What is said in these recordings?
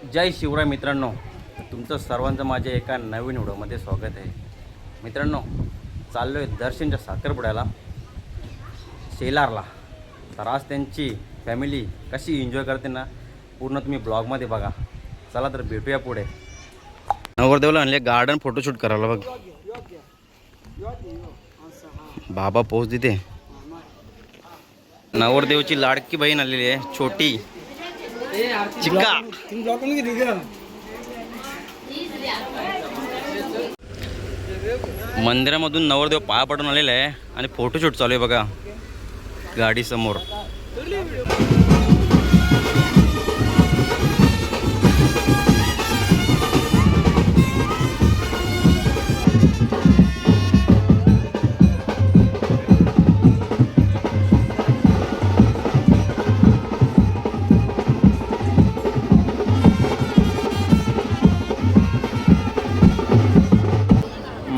जय शिवराय मित्रांनो, तुमचं सर्वांचं माझ्या एका नवीन व्हिडिओमध्ये स्वागत आहे. मित्रांनो, चाललो आहे दर्शनच्या साखरपुड्याला शेलारला. तर आज त्यांची फॅमिली कशी एन्जॉय करते ना, पूर्ण तुम्ही ब्लॉगमध्ये बघा. चला तर भेटूया पुढे. नवरदेवला आणले गार्डन फोटोशूट करायला. बघ बाबा पोच देते. नवरदेवची लाडकी बहीण आलेली आहे, छोटी चिक्का. मंदिरामधून नवरदेव पाया पडून आलेला आहे आणि फोटोशूट चालू आहे बघा गाडी समोर.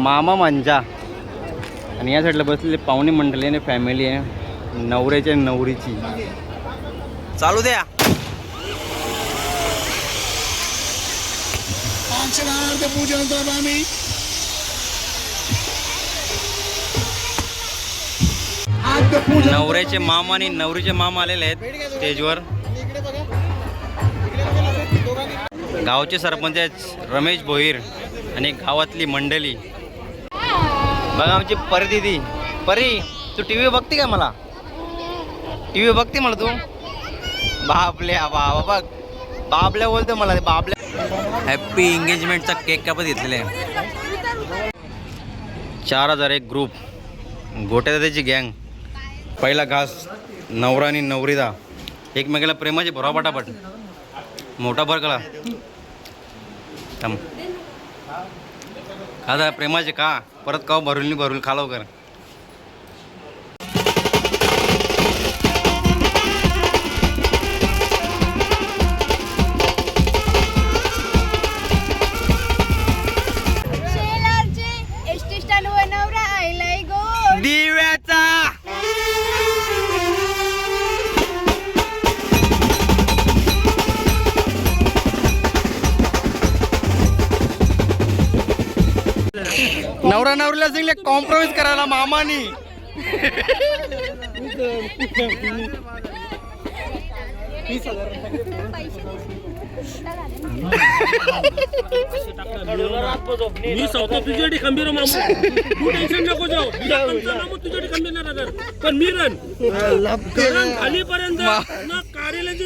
मामा मंजा आणि या साईडला बसलेले पाहुणे मंडळी आणि फॅमिली आहे नवऱ्याच्या नवरीची. चालू द्या. नवऱ्याचे मामा आणि नवरीचे मामा आलेले आहेत स्टेजवर. गावचे सरपंच आहेत रमेश भोईर आणि गावातली मंडळी. बघा आमची परी दिदी. परी, तू टी व्ही बघते का? मला टी व्ही बघते मला तू? बाबल्या बाबा बघ, बाबल्या बोलतो मला. बाबल्या हॅप्पी एंगेजमेंटचा केक कापत घेतलेला आहे. 4000 एक ग्रुप, गोट्या त्याची गँग. पहिला घास नवरा आणि नवरीदा एकमेकाला प्रेमाचे भरा पटापट. मोठा भर कला थांब खाता प्रेमाचे का परत का भरून खा लवकर. दिव्याचा नवरा नवरीला सांगले कॉम्प्रोमाइज करायला मामानी. मी सवतो तुझ्यासाठी खंबीर मामू. तू टेन्शन नको जाऊ. तुझ्यासाठी खंबीर नाही राहणार, पण मी रन खालीपर्यंत ना कार्यालयाची